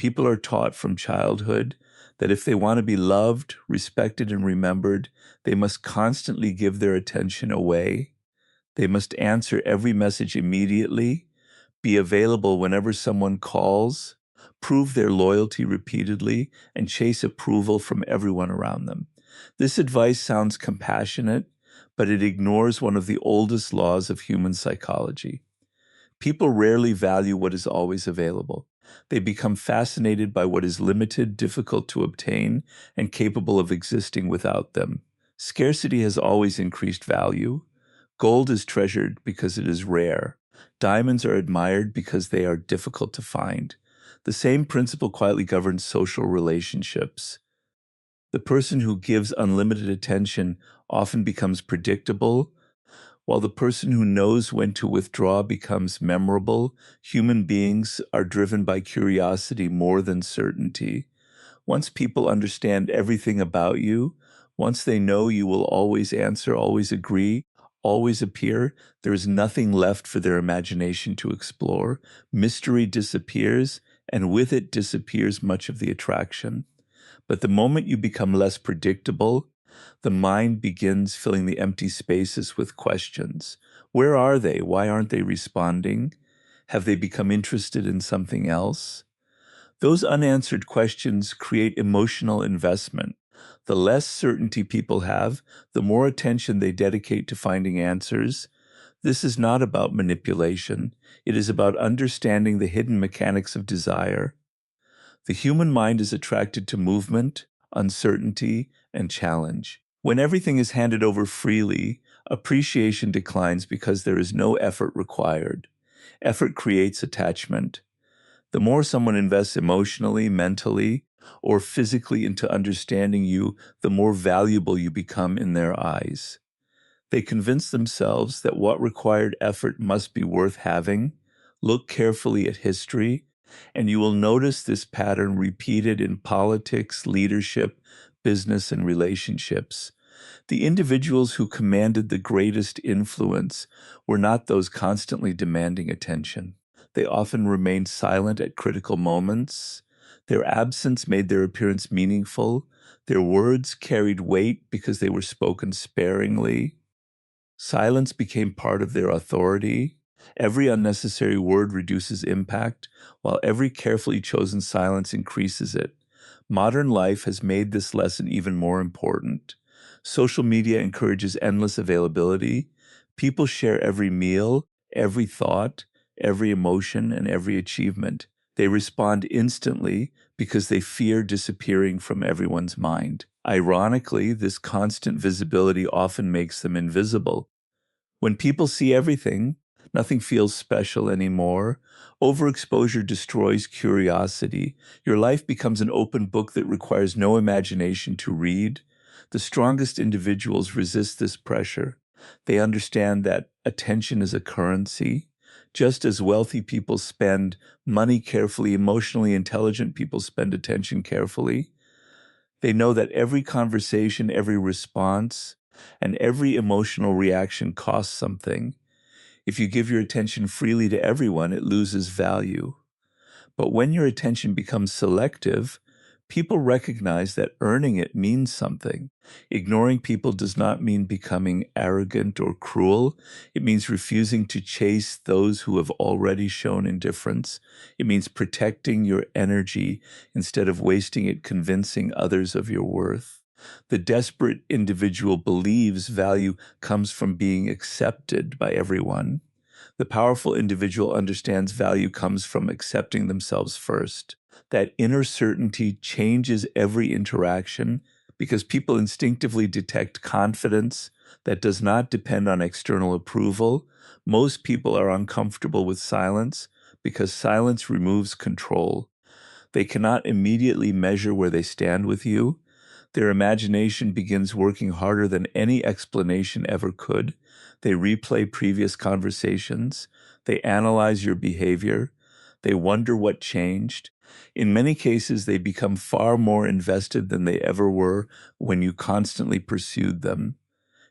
People are taught from childhood that if they want to be loved, respected, and remembered, they must constantly give their attention away. They must answer every message immediately, be available whenever someone calls, prove their loyalty repeatedly, and chase approval from everyone around them. This advice sounds compassionate, but it ignores one of the oldest laws of human psychology. People rarely value what is always available. They become fascinated by what is limited, difficult to obtain, and capable of existing without them. Scarcity has always increased value. Gold is treasured because it is rare. Diamonds are admired because they are difficult to find. The same principle quietly governs social relationships. The person who gives unlimited attention often becomes predictable, while the person who knows when to withdraw becomes memorable. Human beings are driven by curiosity more than certainty. Once people understand everything about you, once they know you will always answer, always agree, always appear, there is nothing left for their imagination to explore. Mystery disappears, and with it disappears much of the attraction. But the moment you become less predictable, the mind begins filling the empty spaces with questions. Where are they? Why aren't they responding? Have they become interested in something else? Those unanswered questions create emotional investment. The less certainty people have, the more attention they dedicate to finding answers. This is not about manipulation. It is about understanding the hidden mechanics of desire. The human mind is attracted to movement, uncertainty, and challenge. When everything is handed over freely, appreciation declines because there is no effort required. Effort creates attachment. The more someone invests emotionally, mentally, or physically into understanding you, the more valuable you become in their eyes. They convince themselves that what required effort must be worth having. Look carefully at history, and you will notice this pattern repeated in politics, leadership, business, and relationships. The individuals who commanded the greatest influence were not those constantly demanding attention. They often remained silent at critical moments. Their absence made their appearance meaningful. Their words carried weight because they were spoken sparingly. Silence became part of their authority. Every unnecessary word reduces impact, while every carefully chosen silence increases it. Modern life has made this lesson even more important. Social media encourages endless availability. People share every meal, every thought, every emotion, and every achievement. They respond instantly because they fear disappearing from everyone's mind. Ironically, this constant visibility often makes them invisible. When people see everything, nothing feels special anymore. Overexposure destroys curiosity. Your life becomes an open book that requires no imagination to read. The strongest individuals resist this pressure. They understand that attention is a currency. Just as wealthy people spend money carefully, emotionally intelligent people spend attention carefully. They know that every conversation, every response, and every emotional reaction costs something. If you give your attention freely to everyone, it loses value. But when your attention becomes selective, people recognize that earning it means something. Ignoring people does not mean becoming arrogant or cruel. It means refusing to chase those who have already shown indifference. It means protecting your energy instead of wasting it convincing others of your worth. The desperate individual believes value comes from being accepted by everyone. The powerful individual understands value comes from accepting themselves first. That inner certainty changes every interaction because people instinctively detect confidence that does not depend on external approval. Most people are uncomfortable with silence because silence removes control. They cannot immediately measure where they stand with you. Their imagination begins working harder than any explanation ever could. They replay previous conversations. They analyze your behavior. They wonder what changed. In many cases, they become far more invested than they ever were when you constantly pursued them.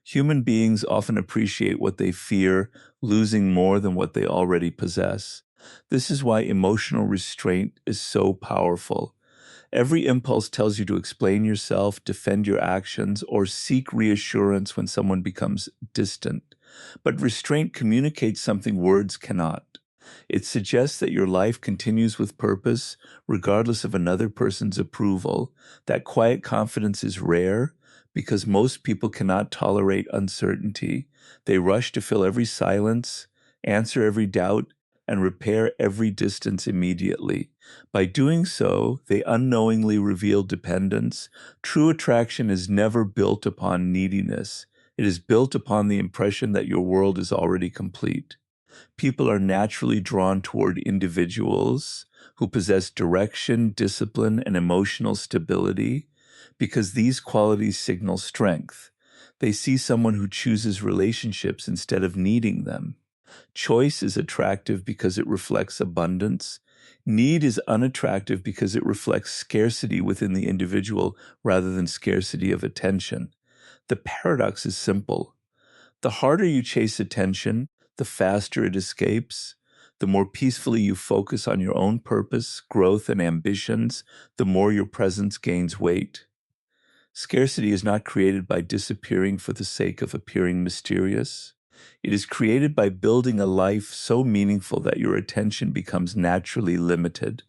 Human beings often appreciate what they fear, losing more than what they already possess. This is why emotional restraint is so powerful. Every impulse tells you to explain yourself, defend your actions, or seek reassurance when someone becomes distant. But restraint communicates something words cannot. It suggests that your life continues with purpose, regardless of another person's approval. That quiet confidence is rare because most people cannot tolerate uncertainty. They rush to fill every silence, answer every doubt, and repair every distance immediately. By doing so, they unknowingly reveal dependence. True attraction is never built upon neediness. It is built upon the impression that your world is already complete. People are naturally drawn toward individuals who possess direction, discipline, and emotional stability because these qualities signal strength. They see someone who chooses relationships instead of needing them. Choice is attractive because it reflects abundance. Need is unattractive because it reflects scarcity within the individual rather than scarcity of attention. The paradox is simple. The harder you chase attention, the faster it escapes. The more peacefully you focus on your own purpose, growth, and ambitions, the more your presence gains weight. Scarcity is not created by disappearing for the sake of appearing mysterious. It is created by building a life so meaningful that your attention becomes naturally limited.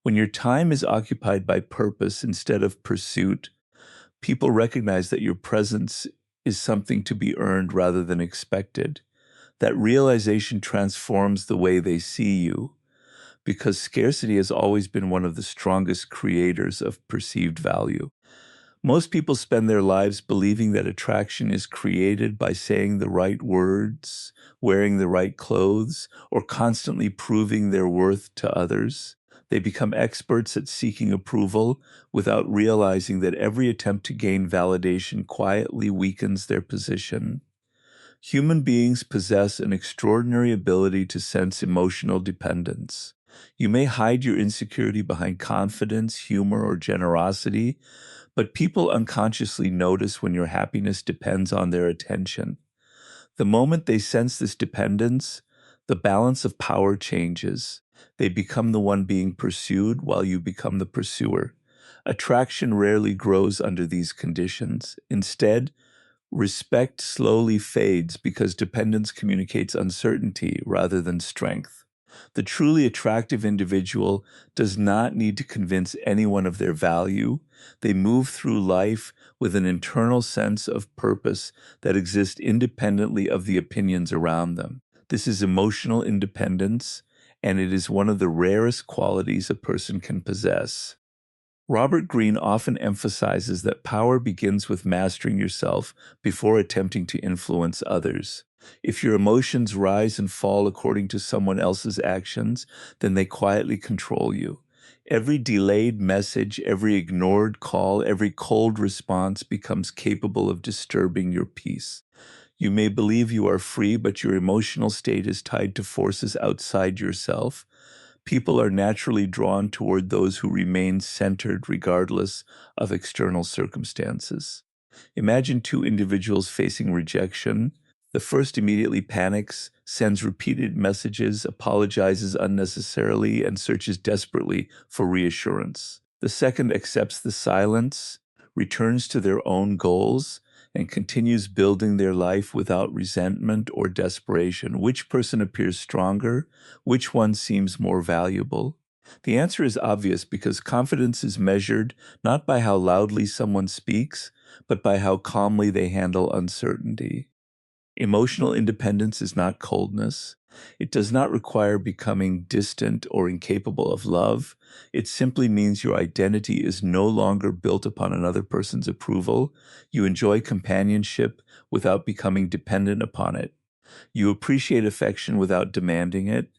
When your time is occupied by purpose instead of pursuit, people recognize that your presence is something to be earned rather than expected. That realization transforms the way they see you, because scarcity has always been one of the strongest creators of perceived value. Most people spend their lives believing that attraction is created by saying the right words, wearing the right clothes, or constantly proving their worth to others. They become experts at seeking approval without realizing that every attempt to gain validation quietly weakens their position. Human beings possess an extraordinary ability to sense emotional dependence. You may hide your insecurity behind confidence, humor, or generosity, but people unconsciously notice when your happiness depends on their attention. The moment they sense this dependence, the balance of power changes. They become the one being pursued while you become the pursuer. Attraction rarely grows under these conditions. Instead, respect slowly fades because dependence communicates uncertainty rather than strength. The truly attractive individual does not need to convince anyone of their value. They move through life with an internal sense of purpose that exists independently of the opinions around them. This is emotional independence, and it is one of the rarest qualities a person can possess. Robert Greene often emphasizes that power begins with mastering yourself before attempting to influence others. If your emotions rise and fall according to someone else's actions, then they quietly control you. Every delayed message, every ignored call, every cold response becomes capable of disturbing your peace. You may believe you are free, but your emotional state is tied to forces outside yourself. People are naturally drawn toward those who remain centered regardless of external circumstances. Imagine two individuals facing rejection. The first immediately panics, sends repeated messages, apologizes unnecessarily, and searches desperately for reassurance. The second accepts the silence, returns to their own goals, and continues building their life without resentment or desperation. Which person appears stronger? Which one seems more valuable? The answer is obvious because confidence is measured not by how loudly someone speaks, but by how calmly they handle uncertainty. Emotional independence is not coldness. It does not require becoming distant or incapable of love. It simply means your identity is no longer built upon another person's approval. You enjoy companionship without becoming dependent upon it. You appreciate affection without demanding it.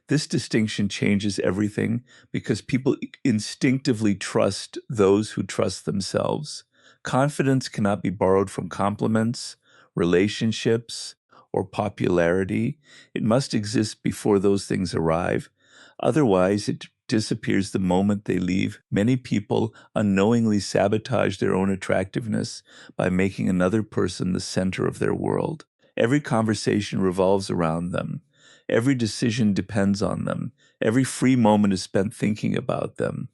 This distinction changes everything because people instinctively trust those who trust themselves. Confidence cannot be borrowed from compliments, relationships, or popularity. It must exist before those things arrive. Otherwise, it disappears the moment they leave. Many people unknowingly sabotage their own attractiveness by making another person the center of their world. Every conversation revolves around them. Every decision depends on them. Every free moment is spent thinking about them.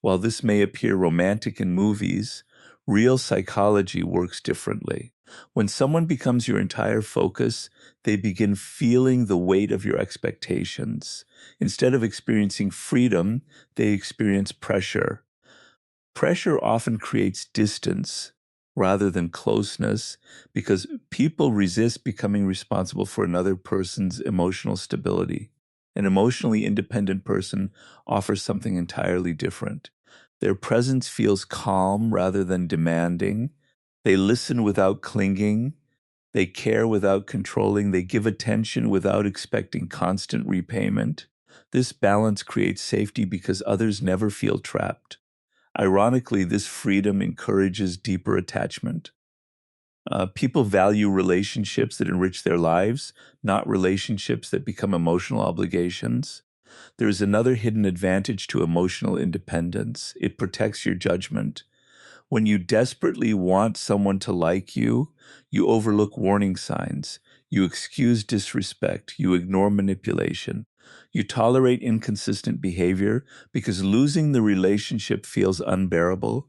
While this may appear romantic in movies, real psychology works differently. When someone becomes your entire focus, they begin feeling the weight of your expectations. Instead of experiencing freedom, they experience pressure. Pressure often creates distance rather than closeness because people resist becoming responsible for another person's emotional stability. An emotionally independent person offers something entirely different. Their presence feels calm rather than demanding. They listen without clinging. They care without controlling. They give attention without expecting constant repayment. This balance creates safety because others never feel trapped. Ironically, this freedom encourages deeper attachment. People value relationships that enrich their lives, not relationships that become emotional obligations. There is another hidden advantage to emotional independence. It protects your judgment. When you desperately want someone to like you, you overlook warning signs. You excuse disrespect. You ignore manipulation. You tolerate inconsistent behavior because losing the relationship feels unbearable.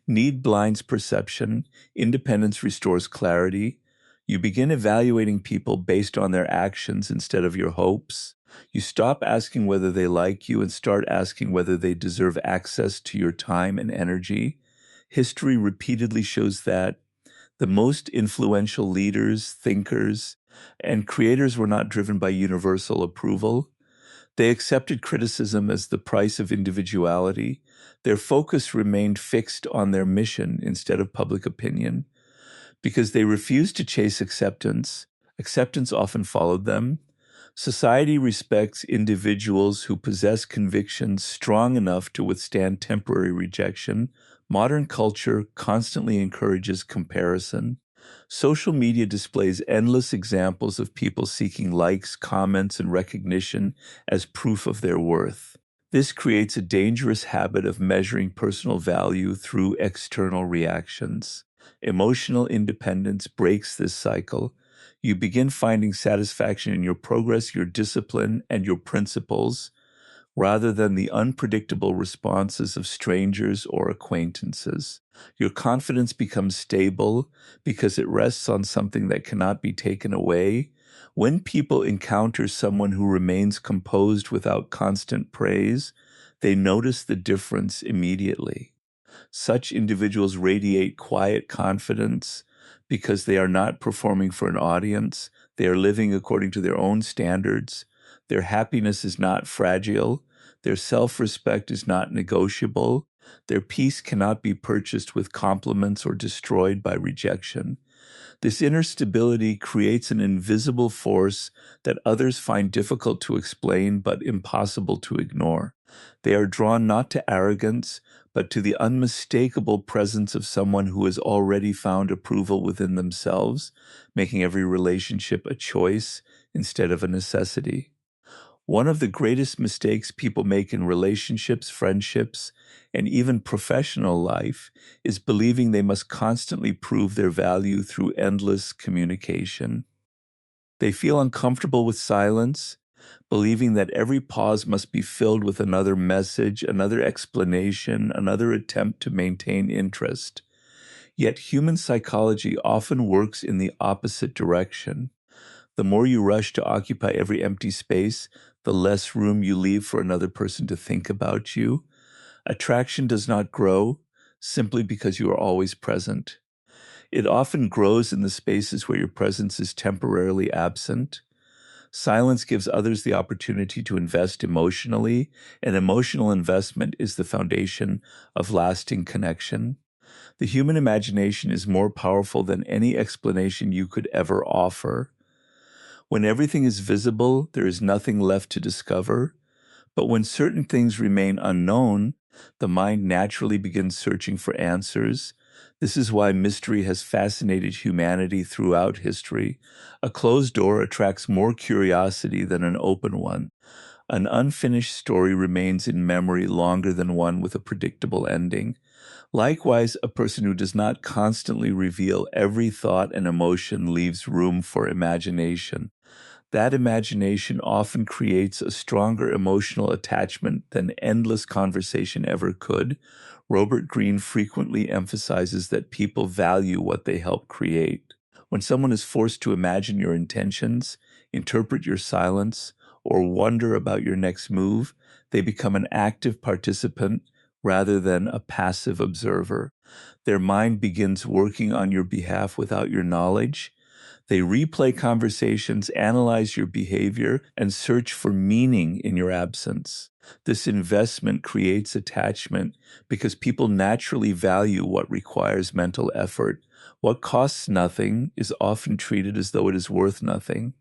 Need blinds perception. Independence restores clarity. You begin evaluating people based on their actions instead of your hopes. You stop asking whether they like you and start asking whether they deserve access to your time and energy. History repeatedly shows that the most influential leaders, thinkers, and creators were not driven by universal approval. They accepted criticism as the price of individuality. Their focus remained fixed on their mission instead of public opinion. Because they refused to chase acceptance, acceptance often followed them. Society respects individuals who possess convictions strong enough to withstand temporary rejection. Modern culture constantly encourages comparison. Social media displays endless examples of people seeking likes, comments, and recognition as proof of their worth. This creates a dangerous habit of measuring personal value through external reactions. Emotional independence breaks this cycle. You begin finding satisfaction in your progress, your discipline, and your principles, rather than the unpredictable responses of strangers or acquaintances. Your confidence becomes stable because it rests on something that cannot be taken away. When people encounter someone who remains composed without constant praise, they notice the difference immediately. Such individuals radiate quiet confidence because they are not performing for an audience. They are living according to their own standards. Their happiness is not fragile. Their self-respect is not negotiable. Their peace cannot be purchased with compliments or destroyed by rejection. This inner stability creates an invisible force that others find difficult to explain but impossible to ignore. They are drawn not to arrogance, but to the unmistakable presence of someone who has already found approval within themselves, making every relationship a choice instead of a necessity. One of the greatest mistakes people make in relationships, friendships, and even professional life is believing they must constantly prove their value through endless communication. They feel uncomfortable with silence, believing that every pause must be filled with another message, another explanation, another attempt to maintain interest. Yet human psychology often works in the opposite direction. The more you rush to occupy every empty space, the less room you leave for another person to think about you. Attraction does not grow simply because you are always present. It often grows in the spaces where your presence is temporarily absent. Silence gives others the opportunity to invest emotionally, and emotional investment is the foundation of lasting connection. The human imagination is more powerful than any explanation you could ever offer. When everything is visible, there is nothing left to discover. But when certain things remain unknown, the mind naturally begins searching for answers. This is why mystery has fascinated humanity throughout history. A closed door attracts more curiosity than an open one. An unfinished story remains in memory longer than one with a predictable ending. Likewise, a person who does not constantly reveal every thought and emotion leaves room for imagination. That imagination often creates a stronger emotional attachment than endless conversation ever could. Robert Greene frequently emphasizes that people value what they help create. When someone is forced to imagine your intentions, interpret your silence, or wonder about your next move, they become an active participant rather than a passive observer. Their mind begins working on your behalf without your knowledge. They replay conversations, analyze your behavior, and search for meaning in your absence. This investment creates attachment because people naturally value what requires mental effort. What costs nothing is often treated as though it is worth nothing.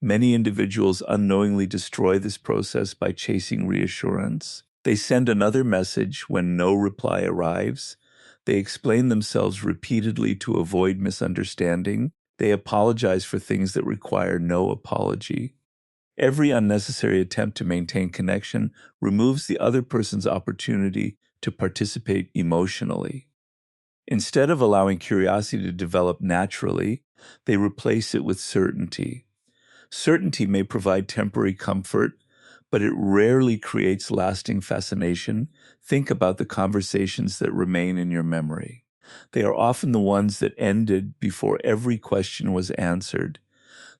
Many individuals unknowingly destroy this process by chasing reassurance. They send another message when no reply arrives. They explain themselves repeatedly to avoid misunderstanding. They apologize for things that require no apology. Every unnecessary attempt to maintain connection removes the other person's opportunity to participate emotionally. Instead of allowing curiosity to develop naturally, they replace it with certainty. Certainty may provide temporary comfort, but it rarely creates lasting fascination. Think about the conversations that remain in your memory. They are often the ones that ended before every question was answered.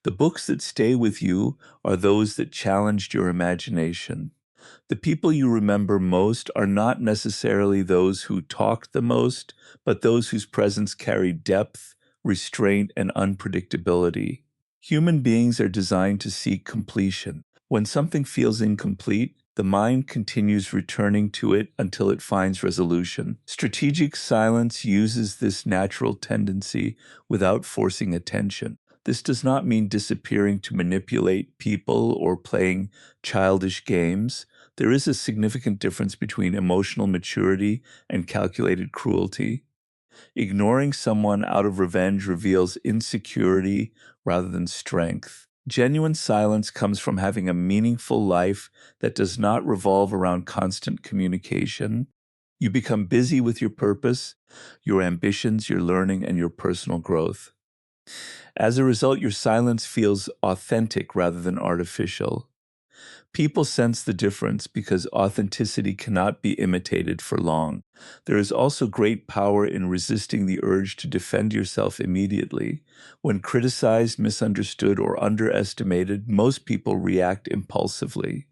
The books that stay with you are those that challenged your imagination. The people you remember most are not necessarily those who talked the most, but those whose presence carried depth, restraint, and unpredictability. Human beings are designed to seek completion. When something feels incomplete, the mind continues returning to it until it finds resolution. Strategic silence uses this natural tendency without forcing attention. This does not mean disappearing to manipulate people or playing childish games. There is a significant difference between emotional maturity and calculated cruelty. Ignoring someone out of revenge reveals insecurity rather than strength. Genuine silence comes from having a meaningful life that does not revolve around constant communication. You become busy with your purpose, your ambitions, your learning, and your personal growth. As a result, your silence feels authentic rather than artificial. People sense the difference because authenticity cannot be imitated for long. There is also great power in resisting the urge to defend yourself immediately. When criticized, misunderstood, or underestimated, most people react impulsively.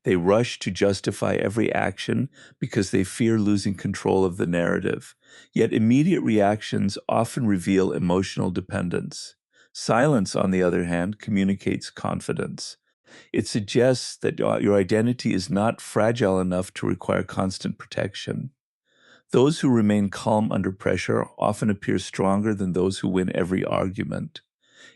They rush to justify every action because they fear losing control of the narrative. Yet immediate reactions often reveal emotional dependence. Silence, on the other hand, communicates confidence. It suggests that your identity is not fragile enough to require constant protection. Those who remain calm under pressure often appear stronger than those who win every argument.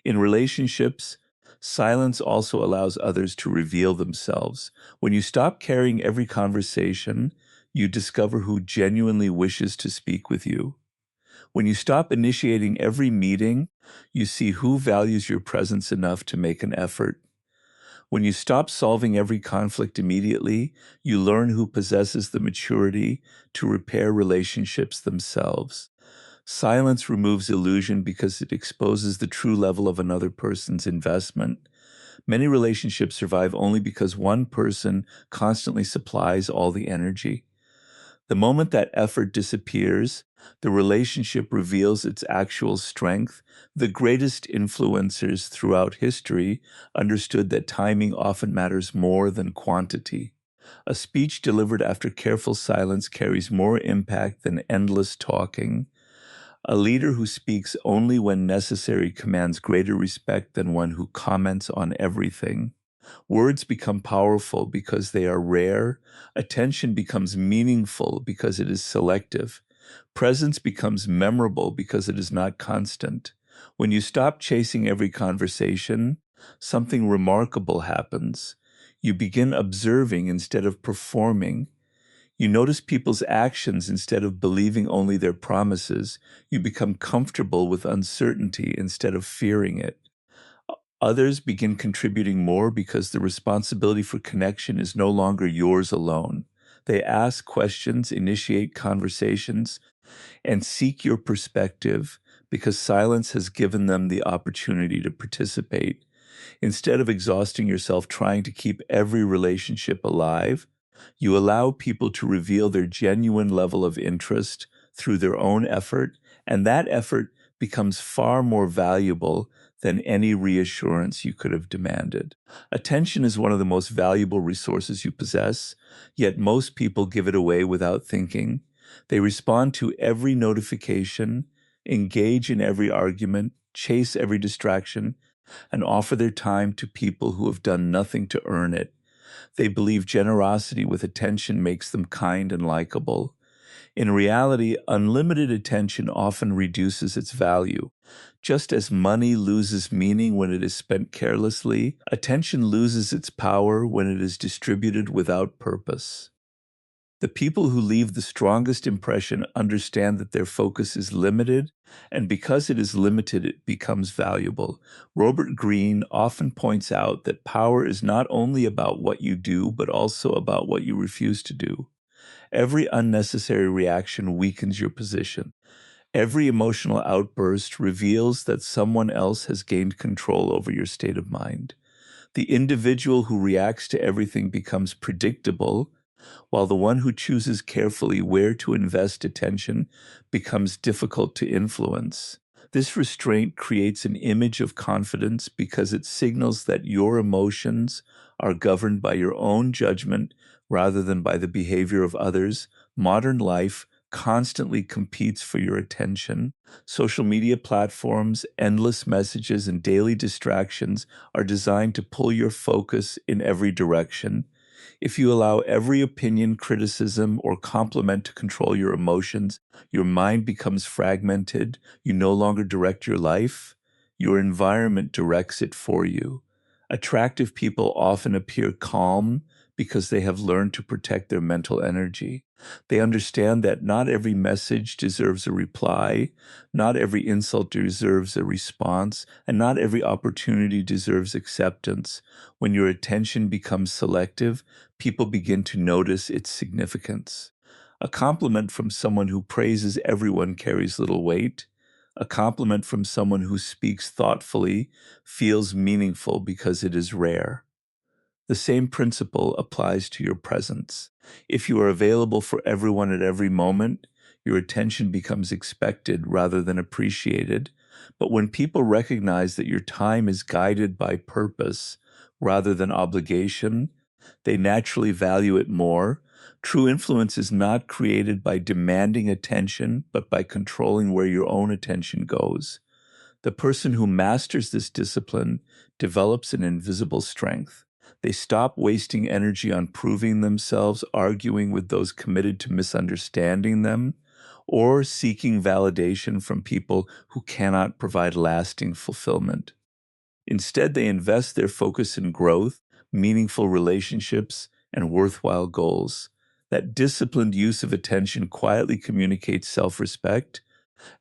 In relationships, silence also allows others to reveal themselves. When you stop carrying every conversation, you discover who genuinely wishes to speak with you. When you stop initiating every meeting, you see who values your presence enough to make an effort. When you stop solving every conflict immediately, you learn who possesses the maturity to repair relationships themselves. Silence removes illusion because it exposes the true level of another person's investment. Many relationships survive only because one person constantly supplies all the energy. The moment that effort disappears, the relationship reveals its actual strength. The greatest influencers throughout history understood that timing often matters more than quantity. A speech delivered after careful silence carries more impact than endless talking. A leader who speaks only when necessary commands greater respect than one who comments on everything. Words become powerful because they are rare. Attention becomes meaningful because it is selective. Presence becomes memorable because it is not constant. When you stop chasing every conversation, something remarkable happens. You begin observing instead of performing. You notice people's actions instead of believing only their promises. You become comfortable with uncertainty instead of fearing it. Others begin contributing more because the responsibility for connection is no longer yours alone. They ask questions, initiate conversations, and seek your perspective because silence has given them the opportunity to participate. Instead of exhausting yourself trying to keep every relationship alive, you allow people to reveal their genuine level of interest through their own effort, and that effort becomes far more valuable than any reassurance you could have demanded. Attention is one of the most valuable resources you possess, yet most people give it away without thinking. They respond to every notification, engage in every argument, chase every distraction, and offer their time to people who have done nothing to earn it. They believe generosity with attention makes them kind and likable. In reality, unlimited attention often reduces its value. Just as money loses meaning when it is spent carelessly, attention loses its power when it is distributed without purpose. The people who leave the strongest impression understand that their focus is limited, and because it is limited, it becomes valuable. Robert Greene often points out that power is not only about what you do, but also about what you refuse to do. Every unnecessary reaction weakens your position. Every emotional outburst reveals that someone else has gained control over your state of mind. The individual who reacts to everything becomes predictable, while the one who chooses carefully where to invest attention becomes difficult to influence. This restraint creates an image of confidence because it signals that your emotions are governed by your own judgment rather than by the behavior of others. Modern life constantly competes for your attention. Social media platforms, endless messages, and daily distractions are designed to pull your focus in every direction. If you allow every opinion, criticism, or compliment to control your emotions, your mind becomes fragmented. You no longer direct your life. Your environment directs it for you. Attractive people often appear calm because they have learned to protect their mental energy. They understand that not every message deserves a reply, not every insult deserves a response, and not every opportunity deserves acceptance. When your attention becomes selective, people begin to notice its significance. A compliment from someone who praises everyone carries little weight. A compliment from someone who speaks thoughtfully feels meaningful because it is rare. The same principle applies to your presence. If you are available for everyone at every moment, your attention becomes expected rather than appreciated. But when people recognize that your time is guided by purpose rather than obligation, they naturally value it more. True influence is not created by demanding attention, but by controlling where your own attention goes. The person who masters this discipline develops an invisible strength. They stop wasting energy on proving themselves, arguing with those committed to misunderstanding them, or seeking validation from people who cannot provide lasting fulfillment. Instead, they invest their focus in growth, meaningful relationships, and worthwhile goals. That disciplined use of attention quietly communicates self-respect,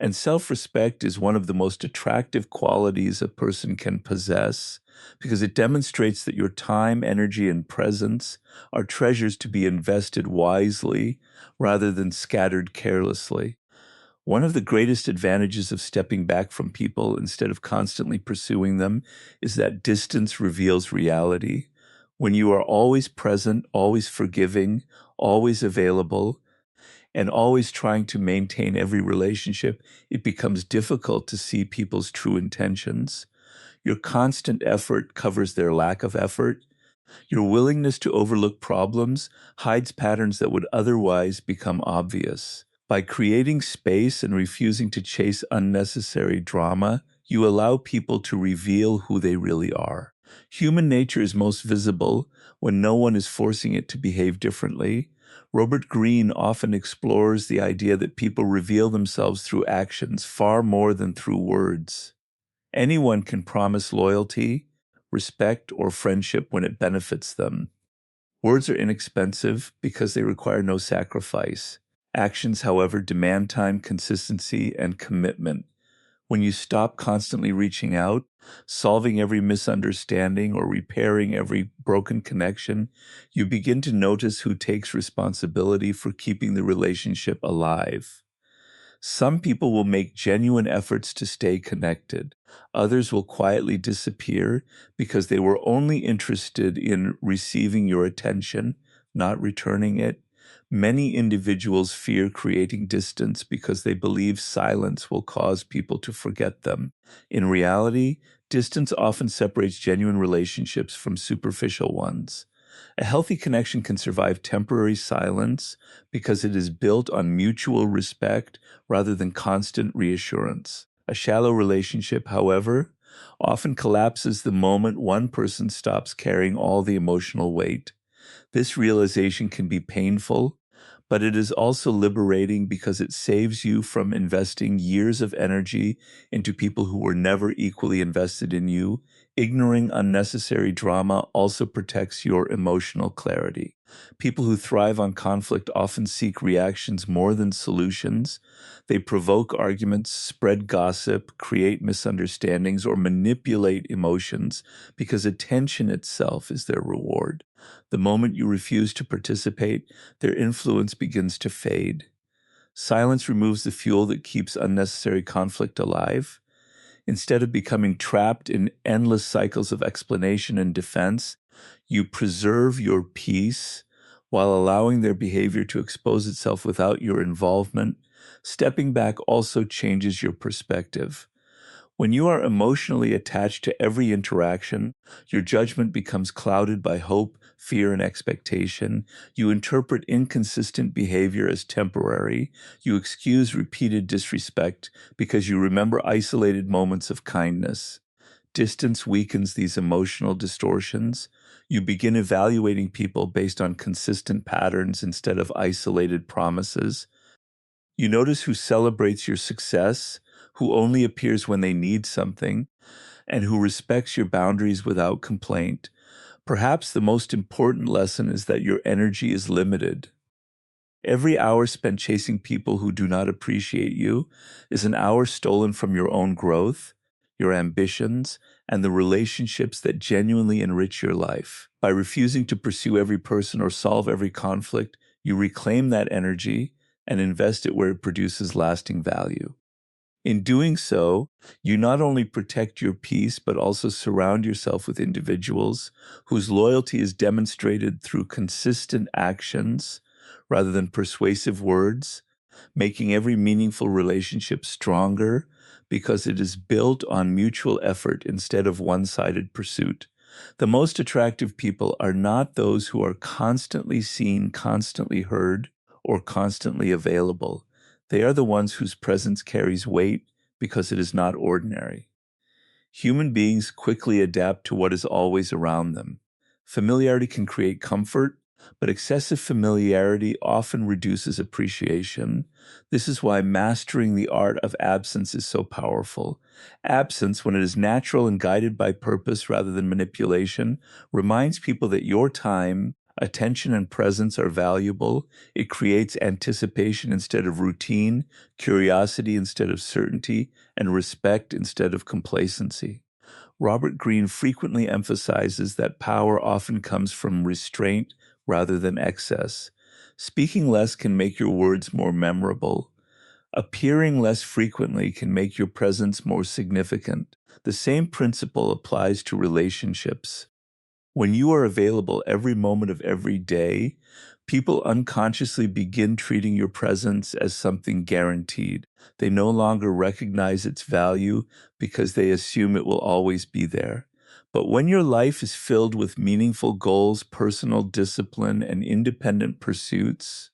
and self-respect is one of the most attractive qualities a person can possess because it demonstrates that your time, energy, and presence are treasures to be invested wisely rather than scattered carelessly. One of the greatest advantages of stepping back from people instead of constantly pursuing them is that distance reveals reality. When you are always present, always forgiving, always available, and always trying to maintain every relationship, it becomes difficult to see people's true intentions. Your constant effort covers their lack of effort. Your willingness to overlook problems hides patterns that would otherwise become obvious. By creating space and refusing to chase unnecessary drama, you allow people to reveal who they really are. Human nature is most visible when no one is forcing it to behave differently. Robert Greene often explores the idea that people reveal themselves through actions far more than through words. Anyone can promise loyalty, respect, or friendship when it benefits them. Words are inexpensive because they require no sacrifice. Actions, however, demand time, consistency, and commitment. When you stop constantly reaching out, solving every misunderstanding, or repairing every broken connection, you begin to notice who takes responsibility for keeping the relationship alive. Some people will make genuine efforts to stay connected. Others will quietly disappear because they were only interested in receiving your attention, not returning it. Many individuals fear creating distance because they believe silence will cause people to forget them. In reality, distance often separates genuine relationships from superficial ones. A healthy connection can survive temporary silence because it is built on mutual respect rather than constant reassurance. A shallow relationship, however, often collapses the moment one person stops carrying all the emotional weight. This realization can be painful, but it is also liberating because it saves you from investing years of energy into people who were never equally invested in you. Ignoring unnecessary drama also protects your emotional clarity. People who thrive on conflict often seek reactions more than solutions. They provoke arguments, spread gossip, create misunderstandings, or manipulate emotions because attention itself is their reward. The moment you refuse to participate, their influence begins to fade. Silence removes the fuel that keeps unnecessary conflict alive. Instead of becoming trapped in endless cycles of explanation and defense, you preserve your peace while allowing their behavior to expose itself without your involvement. Stepping back also changes your perspective. When you are emotionally attached to every interaction, your judgment becomes clouded by hope, fear, and expectation. You interpret inconsistent behavior as temporary. You excuse repeated disrespect because you remember isolated moments of kindness. Distance weakens these emotional distortions. You begin evaluating people based on consistent patterns instead of isolated promises. You notice who celebrates your success, who only appears when they need something, and who respects your boundaries without complaint. Perhaps the most important lesson is that your energy is limited. Every hour spent chasing people who do not appreciate you is an hour stolen from your own growth, your ambitions, and the relationships that genuinely enrich your life. By refusing to pursue every person or solve every conflict, you reclaim that energy and invest it where it produces lasting value. In doing so, you not only protect your peace, but also surround yourself with individuals whose loyalty is demonstrated through consistent actions rather than persuasive words, making every meaningful relationship stronger because it is built on mutual effort instead of one-sided pursuit. The most attractive people are not those who are constantly seen, constantly heard, or constantly available. They are the ones whose presence carries weight because it is not ordinary. Human beings quickly adapt to what is always around them. Familiarity can create comfort, but excessive familiarity often reduces appreciation. This is why mastering the art of absence is so powerful. Absence, when it is natural and guided by purpose rather than manipulation, reminds people that your time, attention, and presence are valuable. It creates anticipation instead of routine, curiosity instead of certainty, and respect instead of complacency. Robert Greene frequently emphasizes that power often comes from restraint rather than excess. Speaking less can make your words more memorable. Appearing less frequently can make your presence more significant. The same principle applies to relationships. When you are available every moment of every day, people unconsciously begin treating your presence as something guaranteed. They no longer recognize its value because they assume it will always be there. But when your life is filled with meaningful goals, personal discipline, and independent pursuits,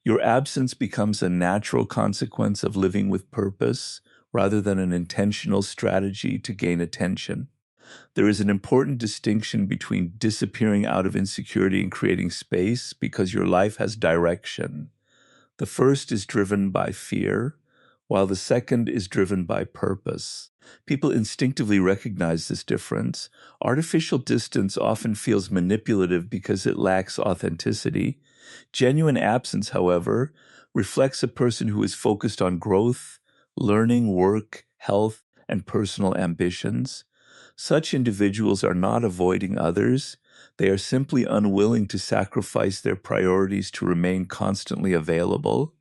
your absence becomes a natural consequence of living with purpose rather than an intentional strategy to gain attention. There is an important distinction between disappearing out of insecurity and creating space because your life has direction. The first is driven by fear, while the second is driven by purpose. People instinctively recognize this difference. Artificial distance often feels manipulative because it lacks authenticity. Genuine absence, however, reflects a person who is focused on growth, learning, work, health, and personal ambitions. Such individuals are not avoiding others. They are simply unwilling to sacrifice their priorities to remain constantly available.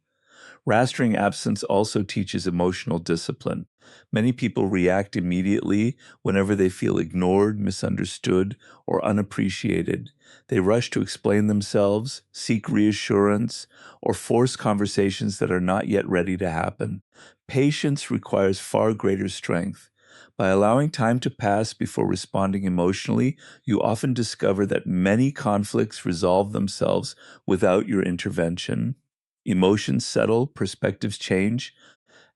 Rastering absence also teaches emotional discipline. Many people react immediately whenever they feel ignored, misunderstood, or unappreciated. They rush to explain themselves, seek reassurance, or force conversations that are not yet ready to happen. Patience requires far greater strength. By allowing time to pass before responding emotionally, you often discover that many conflicts resolve themselves without your intervention. Emotions settle, perspectives change,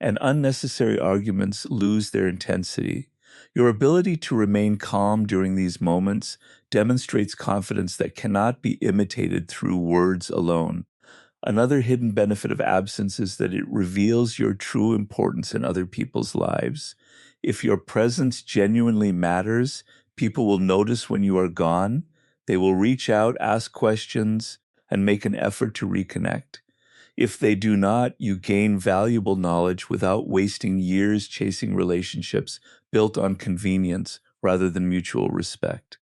and unnecessary arguments lose their intensity. Your ability to remain calm during these moments demonstrates confidence that cannot be imitated through words alone. Another hidden benefit of absence is that it reveals your true importance in other people's lives. If your presence genuinely matters, people will notice when you are gone. They will reach out, ask questions, and make an effort to reconnect. If they do not, you gain valuable knowledge without wasting years chasing relationships built on convenience rather than mutual respect.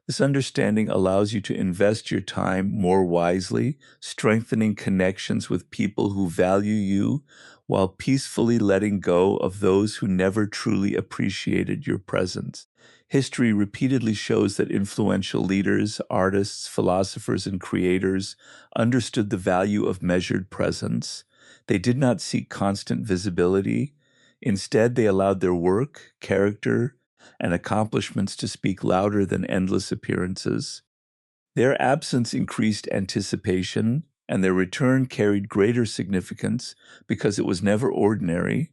This understanding allows you to invest your time more wisely, strengthening connections with people who value you while peacefully letting go of those who never truly appreciated your presence. History repeatedly shows that influential leaders, artists, philosophers, and creators understood the value of measured presence. They did not seek constant visibility. Instead, they allowed their work, character, and accomplishments to speak louder than endless appearances. Their absence increased anticipation, and their return carried greater significance because it was never ordinary.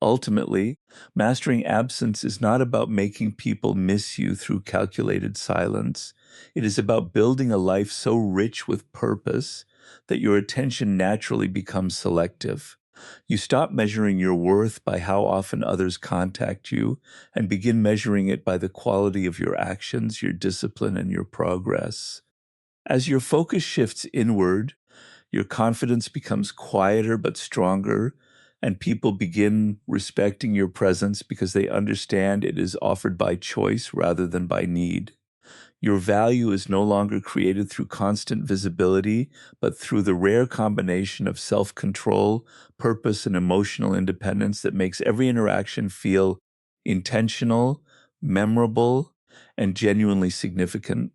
Ultimately, mastering absence is not about making people miss you through calculated silence. It is about building a life so rich with purpose that your attention naturally becomes selective. You stop measuring your worth by how often others contact you and begin measuring it by the quality of your actions, your discipline, and your progress. As your focus shifts inward, your confidence becomes quieter but stronger, and people begin respecting your presence because they understand it is offered by choice rather than by need. Your value is no longer created through constant visibility, but through the rare combination of self-control, purpose, and emotional independence that makes every interaction feel intentional, memorable, and genuinely significant.